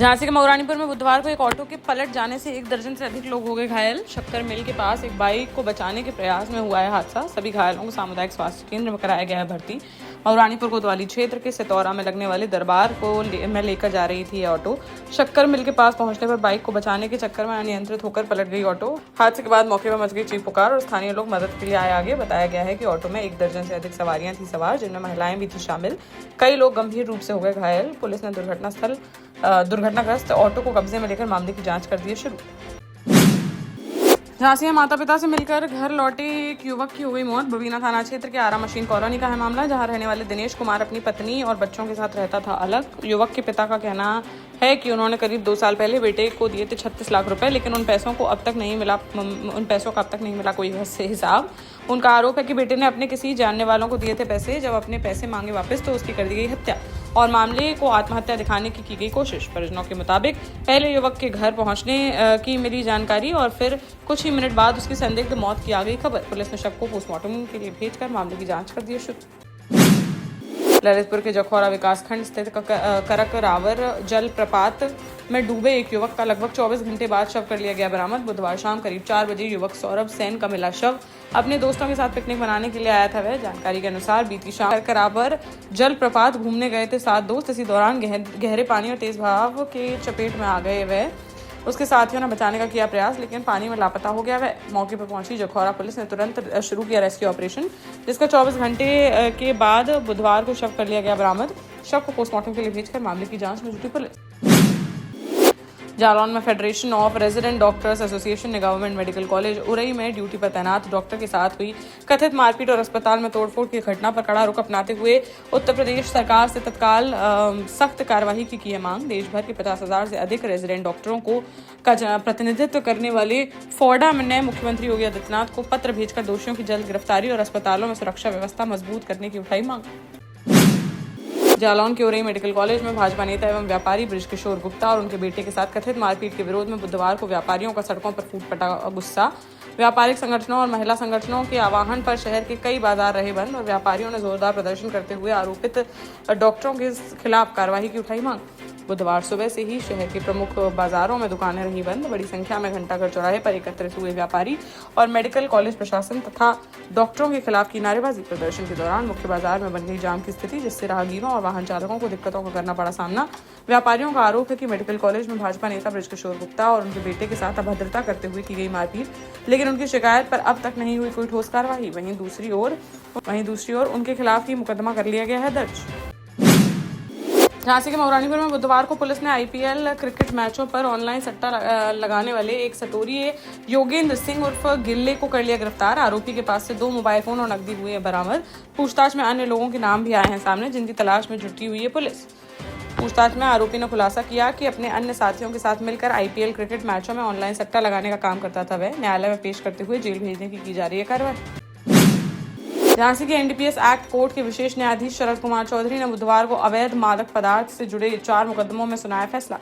झांसी के मऊरानीपुर में बुधवार को एक ऑटो के पलट जाने से 1 दर्जन से अधिक लोग हो गए घायल। शक्कर मिल के पास एक बाइक को बचाने के प्रयास में हुआ है हादसा। सभी घायलों को सामुदायिक स्वास्थ्य केंद्र में कराया गया है भर्ती। मऊरानीपुर कोतवाली क्षेत्र के सितौरा में लगने वाले दरबार को में लेकर जा रही थी यह ऑटो। शक्कर मिल के पास पहुंचने पर बाइक को बचाने के चक्कर में अनियंत्रित होकर पलट गई ऑटो। हादसे के बाद मौके पर मच गई चीख पुकार और स्थानीय लोग मदद के लिए आए आगे। बताया गया है कि ऑटो में 1 दर्जन से अधिक सवारियां थी सवार, जिनमें महिलाएं भी थी शामिल। कई लोग गंभीर रूप से हो गए घायल। पुलिस ने दुर्घटनाग्रस्त ऑटो को कब्जे में लेकर मामले की जांच कर दी है शुरू। झांसी में माता पिता से मिलकर घर लौटे एक युवक की हो गई मौत। बबीना थाना क्षेत्र के आरा मशीन कॉलोनी का है मामला, जहां रहने वाले दिनेश कुमार अपनी पत्नी और बच्चों के साथ रहता था अलग। युवक के पिता का कहना है कि उन्होंने करीब 2 साल पहले बेटे को दिए थे 36 लाख रुपए, लेकिन उन पैसों का अब तक नहीं मिला कोई हिसाब। उनका आरोप है कि बेटे ने अपने किसी जानने वालों को दिए थे पैसे। जब अपने पैसे मांगे वापस तो उसकी कर दी गई हत्या और मामले को आत्महत्या दिखाने की गई कोशिश। परिजनों के मुताबिक पहले युवक के घर पहुंचने की मिली जानकारी और फिर कुछ ही मिनट बाद उसकी संदिग्ध मौत की आ गई खबर। पुलिस ने शव को पोस्टमार्टम के लिए भेजकर मामले की जांच कर दी है शुरू। ललितपुर के जखौरा विकासखंड स्थित करक रावर जल प्रपात में डूबे एक युवक का लगभग 24 घंटे बाद शव कर लिया गया बरामद। बुधवार शाम करीब 4 बजे युवक सौरभ सेन का मिला शव। अपने दोस्तों के साथ पिकनिक मनाने के लिए आया था वह। जानकारी के अनुसार बीती शाम करक रावर जल प्रपात घूमने गए थे 7 दोस्त। इसी दौरान गहरे पानी और तेज बहाव के चपेट में आ गए वह। उसके साथियों ने बचाने का किया प्रयास, लेकिन पानी में लापता हो गया वह। मौके पर पहुंची जखौरा पुलिस ने तुरंत शुरू किया रेस्क्यू ऑपरेशन, जिसका 24 घंटे के बाद बुधवार को शव कर लिया गया बरामद। शव को पोस्टमार्टम के लिए भेजकर मामले की जांच में जुटी पुलिस। जालौन में federation of resident doctors association ने गवर्नमेंट मेडिकल कॉलेज उरई में ड्यूटी पर तैनात डॉक्टर के साथ हुई कथित मारपीट और अस्पताल में तोड़फोड़ की घटना पर कड़ा रुख अपनाते हुए उत्तर प्रदेश सरकार से तत्काल सख्त कार्रवाई की है मांग। देश भर के 50,000 से अधिक रेजिडेंट डॉक्टरों को प्रतिनिधित्व करने वाले फोर्डा ने मुख्यमंत्री योगी आदित्यनाथ को पत्र भेजकर दोषियों की जल्द गिरफ्तारी और अस्पतालों में सुरक्षा व्यवस्था मजबूत करने की उठाई मांग। जालौन के उरई मेडिकल कॉलेज में भाजपा नेता एवं व्यापारी बृजकिशोर गुप्ता और उनके बेटे के साथ कथित मारपीट के विरोध में बुधवार को व्यापारियों का सड़कों पर फूट पड़ा गुस्सा। व्यापारिक संगठनों और महिला संगठनों के आह्वान पर शहर के कई बाजार रहे बंद और व्यापारियों ने जोरदार प्रदर्शन करते हुए आरोपित डॉक्टरों के खिलाफ कार्रवाई की उठाई मांग। बुधवार सुबह से ही शहर के प्रमुख बाजारों में दुकानें रही बंद। बड़ी संख्या में घंटाघर चौराहे पर एकत्रित हुए व्यापारी और मेडिकल कॉलेज प्रशासन तथा डॉक्टरों के खिलाफ की नारेबाजी। प्रदर्शन के दौरान मुख्य बाजार में बन गई जाम की स्थिति, जिससे राहगीरों और वाहन चालकों को दिक्कतों का करना पड़ा सामना। व्यापारियों का आरोप है कि मेडिकल कॉलेज में भाजपा नेता बृजकिशोर गुप्ता और उनके बेटे के साथ अभद्रता करते हुए की गई मारपीट, लेकिन उनकी शिकायत पर अब तक नहीं हुई कोई ठोस कार्रवाई। वहीं दूसरी ओर उनके खिलाफ ही मुकदमा कर लिया गया है दर्ज। झांसी के मऊरानीपुर में बुधवार को पुलिस ने आईपीएल क्रिकेट मैचों पर ऑनलाइन सट्टा लगाने वाले एक सटोरिये योगेंद्र सिंह उर्फ गिल्ले को कर लिया गिरफ्तार। आरोपी के पास से 2 मोबाइल फोन और नकदी हुई है बरामद। पूछताछ में अन्य लोगों के नाम भी आए हैं सामने, जिनकी तलाश में जुटी हुई है पुलिस। पूछताछ में आरोपी ने खुलासा किया कि अपने अन्य साथियों के साथ मिलकर आईपीएल क्रिकेट मैचों में ऑनलाइन सट्टा लगाने का काम करता था वह। न्यायालय में पेश करते हुए जेल भेजने की जा रही है कार्रवाई। झांसी के एनडीपीएस एक्ट कोर्ट के विशेष न्यायाधीश शरद कुमार चौधरी ने बुधवार को अवैध मादक पदार्थ से जुड़े 4 मुकदमों में सुनाया फैसला,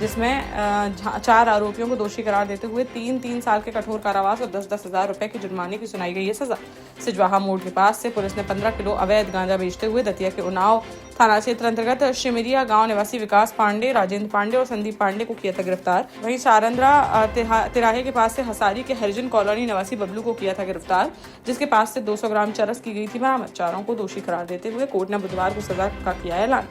जिसमें 4 आरोपियों को दोषी करार देते हुए 3-3 साल के कठोर कारावास और 10-10 हजार रुपए के जुर्माने की सुनाई गई है सजा। सिजवाहा मोड़ के पास से पुलिस ने 15 किलो अवैध गांजा बेचते हुए दतिया के उन्नाव थाना क्षेत्र अंतर्गत शिमरिया गांव निवासी विकास पांडे, राजेंद्र पांडे और संदीप पांडे को किया था गिरफ्तार। वहीं सारंद्रा तिराहे के पास से हसारी के हरिजन कॉलोनी निवासी बबलू को किया था गिरफ्तार, जिसके पास से 200 ग्राम चरस की गई थी बरामद। चारों को दोषी करार देते हुए कोर्ट ने बुधवार को सजा का किया ऐलान।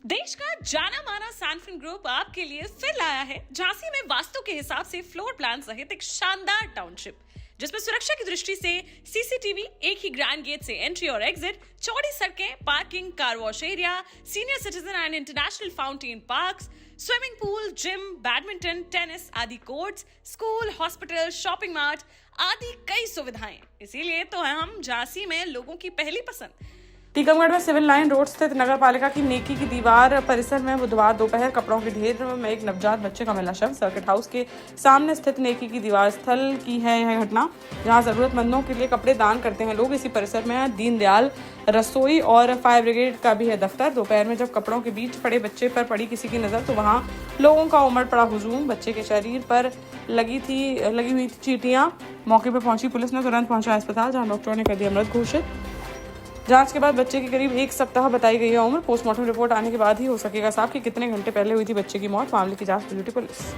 देश का जाना माना सैनफिन ग्रुप आपके लिए फिर लाया है झांसी में वास्तु के हिसाब से फ्लोर प्लान सहित एक शानदार टाउनशिप, जिसमें सुरक्षा की दृष्टि से सीसीटीवी, एक ही ग्रैंड गेट से एंट्री और एग्जिट, चौड़ी सड़कें, parking, car wash area, senior citizen and international fountain parks, swimming pool, gym, badminton, tennis आदि courts, school, hospital, shopping mart आदि कई सुविधाएं। इसीलिए तो हम झांसी में लोगों की पहली पसंद। टीकमगढ़ में सिविल लाइन रोड स्थित नगर पालिका की नेकी की दीवार परिसर में बुधवार दोपहर कपड़ों के ढेर में एक नवजात बच्चे का मिला शव। सर्किट हाउस के सामने स्थित नेकी की दीवार स्थल की है यह घटना, जहां जरूरतमंदों के लिए कपड़े दान करते हैं लोग। इसी परिसर में दीनदयाल रसोई और फायर ब्रिगेड का भी है दफ्तर। दोपहर में जब कपड़ों के बीच पड़े बच्चे पर पड़ी किसी की नजर, तो वहां लोगों का उमड़ पड़ा हुजूम। बच्चे के शरीर पर लगी हुई चींटियां। मौके पर पहुंची पुलिस ने तुरंत पहुंचा अस्पताल, जहां डॉक्टरों ने कर दिया मृत घोषित। जांच के बाद बच्चे की करीब 1 सप्ताह बताई गई है उम्र। पोस्टमार्टम रिपोर्ट आने के बाद ही हो सकेगा साफ कि कितने घंटे पहले हुई थी बच्चे की मौत। मामले की जांच में जुटी पुलिस।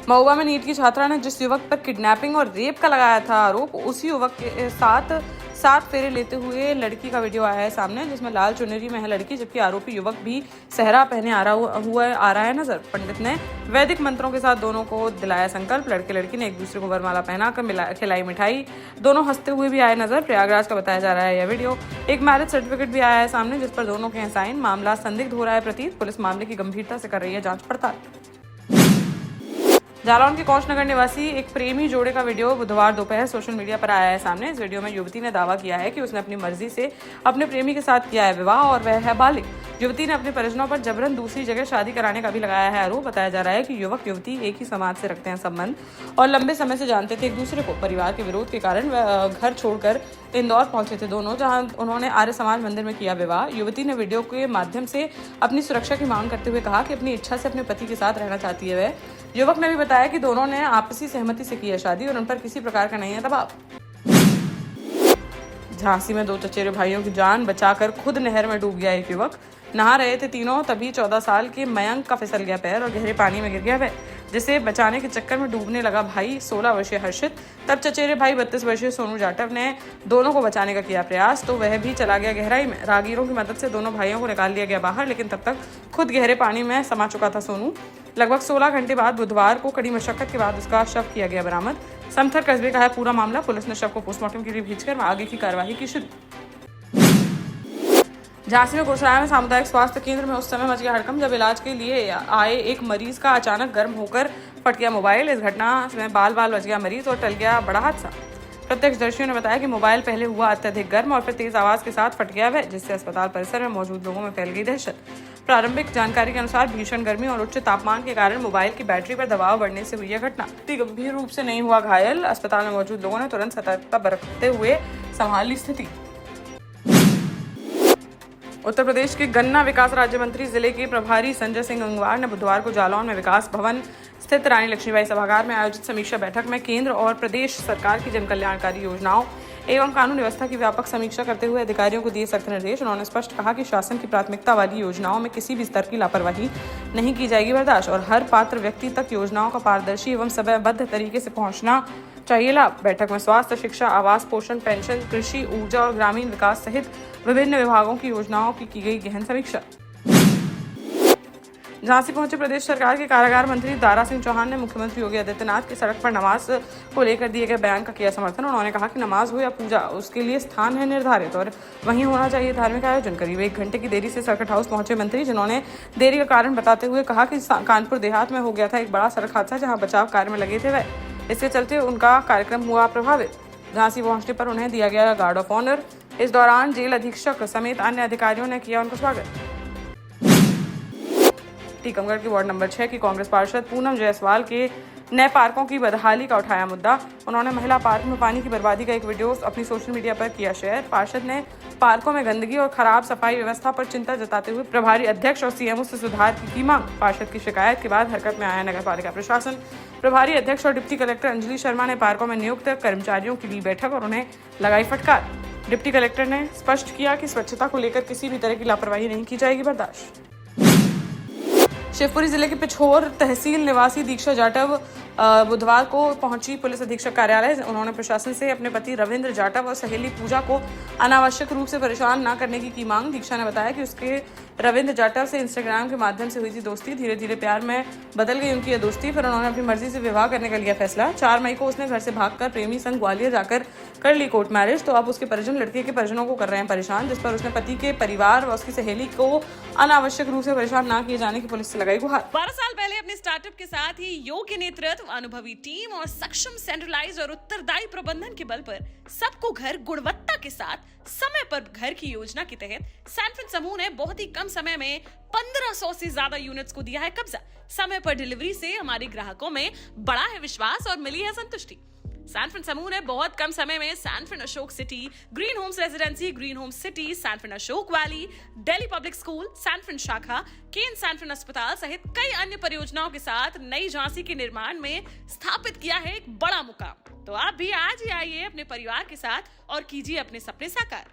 महुआ में नीट की छात्रा ने जिस युवक पर किडनैपिंग और रेप का लगाया था आरोप, उसी युवक के साथ 7 फेरे लेते हुए लड़की का वीडियो आया है सामने, जिसमें लाल चुनरी में है लड़की, जबकि आरोपी युवक भी सहरा पहने आ रहा है नजर। पंडित ने वैदिक मंत्रों के साथ दोनों को दिलाया संकल्प। लड़के लड़की ने एक दूसरे को वरमाला पहनाकर खिलाई मिठाई। दोनों हंसते हुए भी आए नजर। प्रयागराज का बताया जा रहा है यह वीडियो। एक मैरिज सर्टिफिकेट भी आया है सामने, जिस पर दोनों के हैं साइन। मामला संदिग्ध हो रहा है प्रतीत। पुलिस मामले की गंभीरता से कर रही है जांच पड़ताल। जालौन के कौश नगर निवासी एक प्रेमी जोड़े का वीडियो बुधवार दोपहर सोशल मीडिया पर आया है सामने। इस वीडियो में युवती ने दावा किया है कि उसने अपनी मर्जी से अपने प्रेमी के साथ किया है विवाह और वह है बालिग। युवती ने अपने परिजनों पर जबरन दूसरी जगह शादी कराने का भी लगाया है आरोप। बताया जा रहा है कि युवक युवती एक ही समाज से रखते हैं संबंध और लंबे समय से जानते थे एक दूसरे को। परिवार के विरोध के कारण वह घर छोड़कर इंदौर पहुंचे थे दोनों, जहां उन्होंने आर्य समाज मंदिर में किया विवाह। युवती ने वीडियो के माध्यम से अपनी सुरक्षा की मांग करते हुए कहा कि अपनी इच्छा से अपने पति के साथ रहना चाहती है वह। युवक ने भी बताया कि दोनों ने आपसी सहमति से की है शादी और उन पर किसी प्रकार का नहीं है दबाव। झांसी में 2 चचेरे भाइयों की जान बचाकर खुद नहर में डूब गया एक युवक। नहा रहे थे तीनों, तभी 14 साल के मयंक का फिसल गया पैर और गहरे पानी में गिर गया वह, जिसे बचाने के चक्कर में डूबने लगा भाई 16 वर्षीय हर्षित। तब चचेरे भाई 32 वर्षीय सोनू जाटव ने दोनों को बचाने का किया प्रयास, तो वह भी चला गया गहराई में। राहगीरों की मदद से दोनों भाइयों को निकाल लिया गया बाहर, लेकिन तब तक खुद गहरे पानी में समा चुका था सोनू। लगभग 16 घंटे बाद बुधवार को कड़ी मशक्कत के बाद उसका शव किया गया बरामद। समथर कस्बे का है पूरा मामला। पुलिस ने शव को पोस्टमार्टम के लिए भेजकर आगे की कार्यवाही की शुरू। झांसी में गुरसराय में सामुदायिक स्वास्थ्य केंद्र में उस समय मच गया हड़कंप जब इलाज के लिए आए एक मरीज का अचानक गर्म होकर फट गया मोबाइल। इस घटना में बाल बच गया मरीज और टल गया बड़ा हादसा। प्रत्यक्षदर्शियों ने बताया कि मोबाइल पहले हुआ अत्यधिक गर्म और फिर तेज आवाज के साथ फट गया वह, जिससे अस्पताल परिसर में मौजूद लोगों में फैल गई दहशत। प्रारंभिक जानकारी के अनुसार भीषण गर्मी और उच्च तापमान के कारण मोबाइल की बैटरी पर दबाव बढ़ने से हुई यह घटना। गंभीर रूप से नहीं हुआ घायल। अस्पताल में मौजूद लोगों ने तुरंत सतर्कता बरतते हुए संभाली स्थिति। उत्तर प्रदेश के गन्ना विकास राज्य मंत्री जिले के प्रभारी संजय सिंह गंगवार ने बुधवार को जालौन में विकास भवन स्थित रानी लक्ष्मीबाई सभागार में आयोजित समीक्षा बैठक में केंद्र और प्रदेश सरकार की जन कल्याणकारी योजनाओं एवं कानून व्यवस्था की व्यापक समीक्षा करते हुए अधिकारियों को दिए सख्त निर्देश। उन्होंने स्पष्ट कहा कि शासन की प्राथमिकता वाली योजनाओं में किसी भी स्तर की लापरवाही नहीं की जाएगी बर्दाश्त और हर पात्र व्यक्ति तक योजनाओं का पारदर्शी एवं समयबद्ध तरीके से पहुंचना चाहिए लाभ। बैठक में स्वास्थ्य, शिक्षा, आवास, पोषण, पेंशन, कृषि, ऊर्जा और ग्रामीण विकास सहित विभिन्न विभागों की योजनाओं की गई गहन समीक्षा। झांसी पहुंचे प्रदेश सरकार के कारागार मंत्री दारा सिंह चौहान ने मुख्यमंत्री योगी आदित्यनाथ की सड़क पर नमाज को लेकर दिए गए बयान का किया समर्थन। उन्होंने कहा कि नमाज हो या पूजा, उसके लिए स्थान है निर्धारित और वहीं होना चाहिए धार्मिक आयोजन। करीब 1 घंटे की देरी से सर्किट हाउस पहुंचे मंत्री, जिन्होंने देरी का कारण बताते हुए कहा कि कानपुर देहात में हो गया था एक बड़ा सड़क हादसा, जहाँ बचाव कार्य में लगे थे वह, इसके चलते उनका कार्यक्रम हुआ प्रभावित। झांसी पहुंचने पर उन्हें दिया गया गार्ड ऑफ ऑनर। इस दौरान जेल अधीक्षक समेत अन्य अधिकारियों ने किया उनका स्वागत। टीकमगढ़ के वार्ड नंबर 6 की कांग्रेस पार्षद पूनम जायसवाल के नए पार्कों की बदहाली का उठाया मुद्दा। उन्होंने महिला पार्क में पानी की बर्बादी का एक वीडियो अपनी सोशल मीडिया पर किया शेयर। पार्षद ने पार्कों में गंदगी और खराब सफाई व्यवस्था पर चिंता जताते हुए प्रभारी अध्यक्ष और सीएमओ से सुधार की मांग। पार्षद की शिकायत के बाद हरकत में आया नगरपालिका प्रशासन। प्रभारी अध्यक्ष और डिप्टी कलेक्टर अंजलि शर्मा ने पार्कों में नियुक्त कर्मचारियों की ली बैठक और उन्हें लगाई फटकार। डिप्टी कलेक्टर ने स्पष्ट किया कि स्वच्छता को लेकर किसी भी तरह की लापरवाही नहीं की जाएगी बर्दाश्त। शिवपुरी जिले के पिछोर तहसील निवासी दीक्षा जाटव बुधवार को पहुंची पुलिस अधीक्षक कार्यालय। उन्होंने प्रशासन से अपने पति रविंद्र जाटव और सहेली पूजा को अनावश्यक रूप से परेशान न करने की मांग। दीक्षा ने बताया कि उसके रविंद्र जाटव से इंस्टाग्राम के माध्यम से हुई थी दोस्ती। धीरे धीरे प्यार में बदल गई उनकी यह दोस्ती। फिर उन्होंने अपनी मर्जी से विवाह करने का लिया फैसला। 4 मई को उसने घर से भागकर प्रेमी संग ग्वालियर जाकर कर ली कोर्ट मैरिज। तो अब उसके परिजन लड़के के परिजनों को कर रहे हैं परेशान, जिस पर उसने पति के परिवार व उसकी सहेली को अनावश्यक रूप से परेशान न किए जाने की पुलिस से लगाई गुहार। 12 साल पहले अपने स्टार्टअप के साथ ही योग्य नेतृत्व, अनुभवी टीम और सक्षम सेंट्रलाइज और उत्तरदायी प्रबंधन के बल पर सबको घर गुणवत्ता के साथ समय पर घर की योजना के तहत सैनफिन समूह ने बहुत ही कम समय में 1500 से ज्यादा यूनिट्स को दिया है कब्जा। समय पर डिलीवरी से हमारे ग्राहकों में बड़ा है विश्वास और मिली है संतुष्टि। सैनफ्रिन समूह ने बहुत कम समय में Sanfrin Ashok city, green homes residency, green homes city, Sanfrin Ashok valley, Delhi public school, Sanfrin शाखा, केन सैनफ्रिन अस्पताल सहित कई अन्य परियोजनाओं के साथ नई झांसी के निर्माण में स्थापित किया है एक बड़ा मुकाम। तो आप भी आज ही आइए अपने परिवार के साथ और कीजिए अपने सपने साकार।